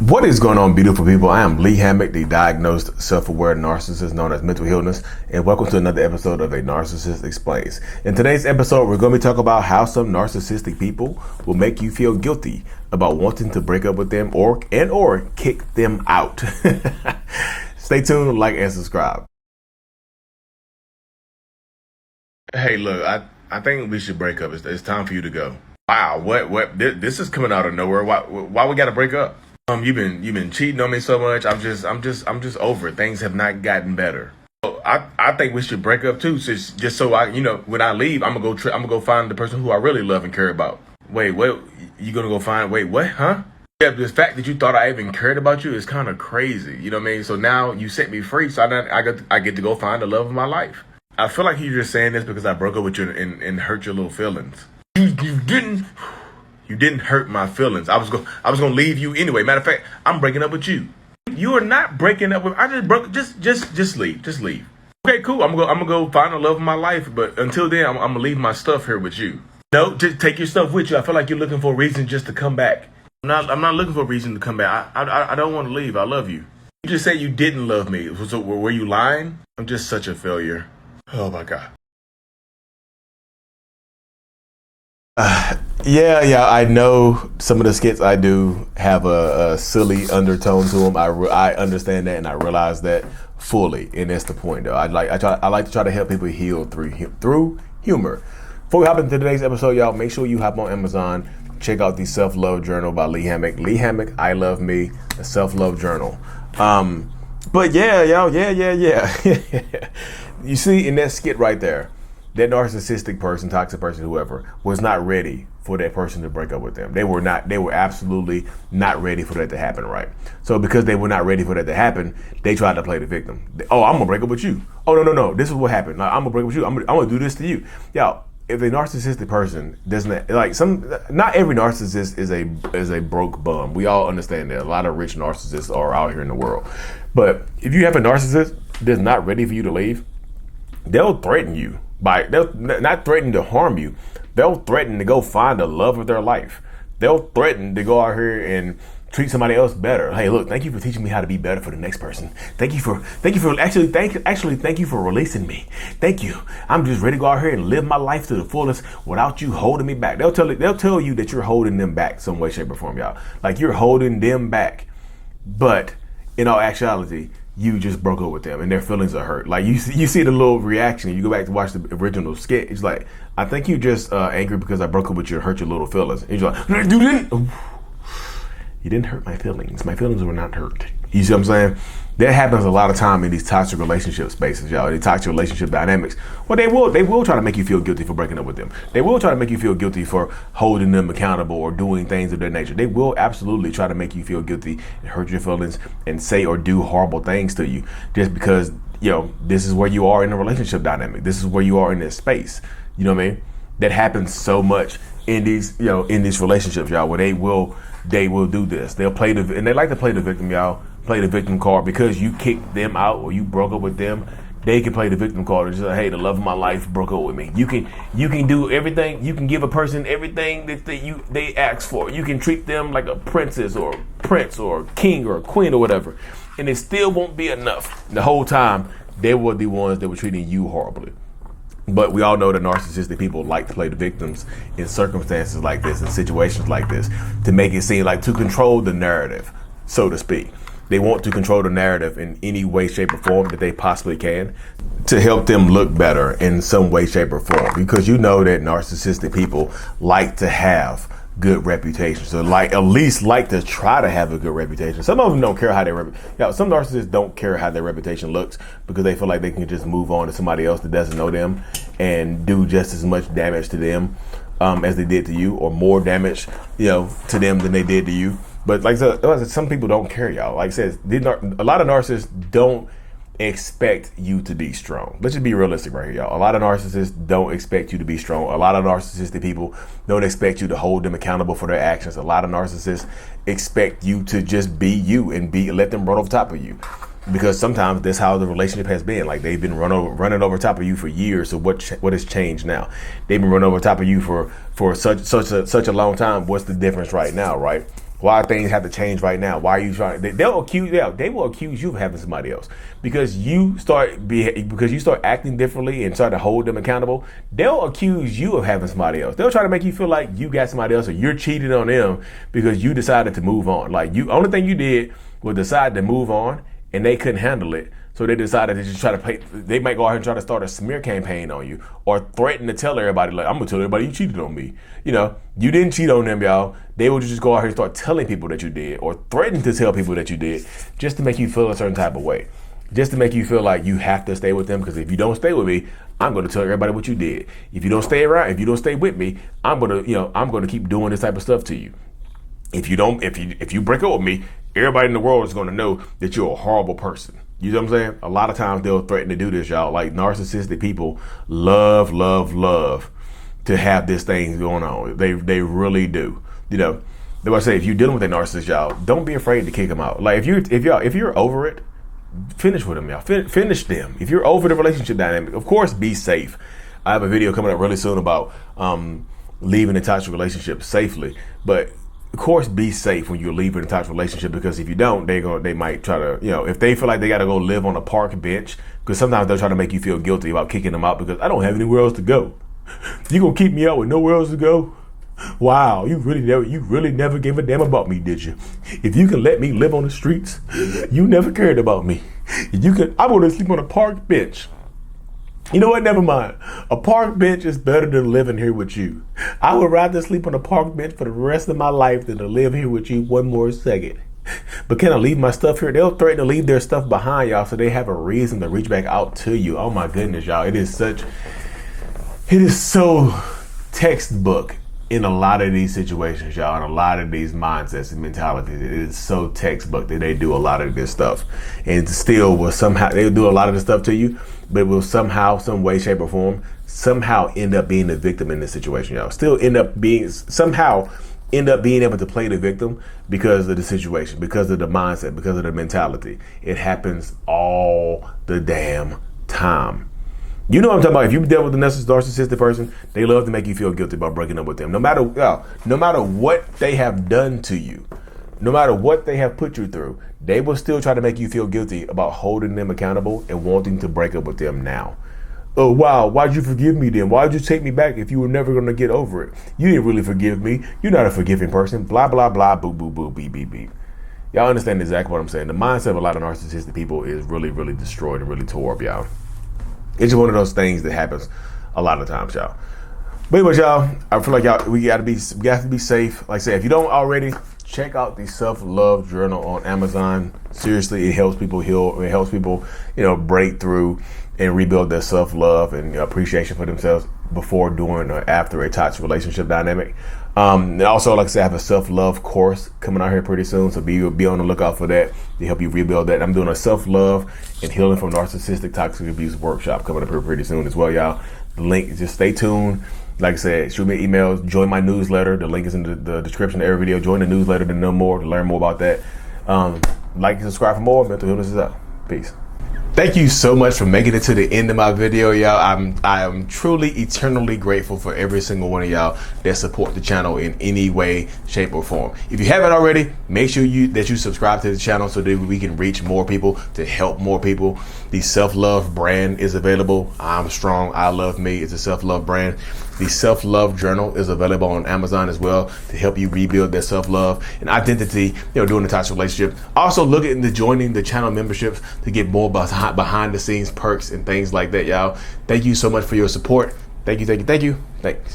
What is going on, beautiful people? I am Lee Hammock, the diagnosed self-aware narcissist known as mental illness, and welcome to another episode of A Narcissist Explains. In today's episode, we're going to be talking about how some narcissistic people will make you feel guilty about wanting to break up with them or kick them out. Stay tuned, like, and subscribe. Hey, look, I think we should break up. It's time for you to go. Wow, what? This is coming out of nowhere. Why we got to break up? You've been cheating on me so much. I'm just over it. Things have not gotten better. So I think we should break up too. Just so when I leave, I'm gonna go find the person who I really love and care about. Wait, what? You gonna go find? Wait, what? Huh? Yeah, the fact that you thought I even cared about you is kind of crazy. You know what I mean? So now you set me free, so I get to go find the love of my life. I feel like you're just saying this because I broke up with you and hurt your little feelings. You didn't hurt my feelings. I was gonna leave you anyway. Matter of fact, I'm breaking up with you. You are not breaking up with. I just broke. Just leave. Just leave. Okay, cool. I'm gonna go find the love of my life. But until then, I'm gonna leave my stuff here with you. No, just take your stuff with you. I feel like you're looking for a reason just to come back. I'm not looking for a reason to come back. I don't want to leave. I love you. You just said you didn't love me. So were you lying? I'm just such a failure. Oh my God. Yeah, I know some of the skits I do have a silly undertone to them. I understand that and I realize that fully, and that's the point though. I like to try to help people heal through humor. Before we hop into today's episode, y'all, make sure you hop on Amazon, check out the Self-Love Journal by Lee Hammock. Lee Hammock, I Love Me, a Self-Love Journal. But yeah, y'all, yeah. You see in that skit right there, that narcissistic person, toxic person, whoever, was not ready for that person to break up with them. They were absolutely not ready for that to happen, right? So because they were not ready for that to happen, they tried to play the victim. Oh, I'm gonna break up with you. Oh, no, this is what happened. I'm gonna break up with you. I'm gonna do this to you. Y'all, if a narcissistic person doesn't, not every narcissist is a broke bum. We all understand that. A lot of rich narcissists are out here in the world. But if you have a narcissist that's not ready for you to leave, they'll threaten you. They'll not threaten to harm you. They'll threaten to go find the love of their life. They'll threaten to go out here and treat somebody else better. Hey, look, thank you for teaching me how to be better for the next person. Thank you for thank you for releasing me. Thank you. I'm just ready to go out here and live my life to the fullest without you holding me back. They'll tell you that you're holding them back some way, shape, or form, y'all. Like you're holding them back. But in all actuality, you just broke up with them and their feelings are hurt. Like you see the little reaction. You go back to watch the original skit. It's like, I think you just angry because I broke up with you and hurt your little feelings. And you're like, you didn't hurt my feelings. My feelings were not hurt. You see what I'm saying? That happens a lot of time in these toxic relationship spaces, y'all. The toxic relationship dynamics. Well, they will try to make you feel guilty for breaking up with them. They will try to make you feel guilty for holding them accountable or doing things of their nature. They will absolutely try to make you feel guilty and hurt your feelings and say or do horrible things to you just because, this is where you are in a relationship dynamic. This is where you are in this space. You know what I mean? That happens so much in these relationships, y'all, where they will do this. They'll and they like to play the victim, y'all. Play the victim card because you kicked them out or you broke up with them. They can play the victim card and just say, hey, the love of my life broke up with me. You can do everything. You can give a person everything that they ask for. You can treat them like a princess or a prince or a king or a queen or whatever, and it still won't be enough. The whole time they were the ones that were treating you horribly. But we all know that narcissistic people like to play the victims in circumstances like this, in situations like this, to make it seem like to control the narrative, so to speak. They want to control the narrative in any way, shape, or form that they possibly can to help them look better in some way, shape, or form. Because you know that narcissistic people like to have good reputations. So at least like to try to have a good reputation. Some of them don't care how some narcissists don't care how their reputation looks because they feel like they can just move on to somebody else that doesn't know them and do just as much damage to them as they did to you, or more damage, to them than they did to you. But like I said, some people don't care, y'all. Like I said, a lot of narcissists don't expect you to be strong. Let's just be realistic right here, y'all. A lot of narcissists don't expect you to be strong. A lot of narcissistic people don't expect you to hold them accountable for their actions. A lot of narcissists expect you to just be you and let them run over top of you. Because sometimes that's how the relationship has been. Like they've been running over top of you for years. So what has changed now? They've been running over top of you for such a long time. What's the difference right now, right? Why things have to change right now? Why are you trying? They will accuse you of having somebody else because you start acting differently and start to hold them accountable. They'll accuse you of having somebody else. They'll try to make you feel like you got somebody else or you're cheating on them because you decided to move on. Like only thing you did was decide to move on, and they couldn't handle it. So they decided to just try to play. They might go out and try to start a smear campaign on you or threaten to tell everybody, like, I'm going to tell everybody you cheated on me. You didn't cheat on them, y'all. They will just go out here and start telling people that you did or threaten to tell people that you did just to make you feel a certain type of way. Just to make you feel like you have to stay with them because if you don't stay with me, I'm going to tell everybody what you did. If you don't stay around, if you don't stay with me, I'm going to keep doing this type of stuff to you. If you break up with me, everybody in the world is going to know that you're a horrible person. You know what I'm saying? A lot of times they'll threaten to do this, y'all. Like narcissistic people love to have this thing going on. They really do. They will say if you're dealing with a narcissist, y'all, don't be afraid to kick them out. Like if you're over it, finish with them, y'all. Finish them. If you're over the relationship dynamic, of course, be safe. I have a video coming up really soon about leaving a toxic relationship safely, but of course, be safe when you're leaving a toxic relationship because if you don't, they might try to, if they feel like they got to go live on a park bench, because sometimes they'll try to make you feel guilty about kicking them out because I don't have anywhere else to go. You gonna keep me out with nowhere else to go? Wow, you really never gave a damn about me, did you? If you can let me live on the streets, you never cared about me. I want to sleep on a park bench. You know what? Never mind. A park bench is better than living here with you. I would rather sleep on a park bench for the rest of my life than to live here with you one more second. But can I leave my stuff here? They'll threaten to leave their stuff behind, y'all, so they have a reason to reach back out to you. Oh my goodness, y'all. It is so textbook in a lot of these situations, y'all, and a lot of these mindsets and mentalities. It is so textbook that they do a lot of this stuff. And still will somehow, they'll do a lot of this stuff to you, but will somehow, some way, shape, or form, somehow end up being the victim in this situation, y'all. Still end up being able to play the victim because of the situation, because of the mindset, because of the mentality. It happens all the damn time. You know what I'm talking about. If you've dealt with a narcissistic person, they love to make you feel guilty about breaking up with them. No matter what they have done to you, no matter what they have put you through, they will still try to make you feel guilty about holding them accountable and wanting to break up with them now. Oh, wow, why'd you forgive me then? Why'd you take me back if you were never going to get over it? You didn't really forgive me. You're not a forgiving person. Blah, blah, blah, boo, boo, boo, beep, beep, beep. Y'all understand exactly what I'm saying. The mindset of a lot of narcissistic people is really, really destroyed and really tore up, y'all. It's just one of those things that happens a lot of times, y'all. But anyways, y'all, I feel like we got to be safe. Like I said, if you don't already, check out the self-love journal on Amazon. Seriously, it helps people heal. It helps people, break through and rebuild their self-love and appreciation for themselves before, during, or after a toxic relationship dynamic. And also, like I said, I have a self-love course coming out here pretty soon, so be on the lookout for that to help you rebuild that. I'm doing a self-love and healing from narcissistic toxic abuse workshop coming up here pretty soon as well, y'all. The link, just stay tuned. Like I said, shoot me emails, join my newsletter. The link is in the description of every video. Join the newsletter to know more, to learn more about that. Like and subscribe for more. Mental Illness is up. Peace. Thank you so much for making it to the end of my video, y'all. I am truly eternally grateful for every single one of y'all that support the channel in any way, shape, or form. If you haven't already, make sure that you subscribe to the channel so that we can reach more people, to help more people. The self-love brand is available. I'm strong. I love me. It's a self-love brand. The self-love journal is available on Amazon as well to help you rebuild that self-love and identity, during the toxic relationship. Also, look into joining the channel memberships to get more behind the scenes perks and things like that, y'all. Thank you so much for your support. Thank you. Thanks.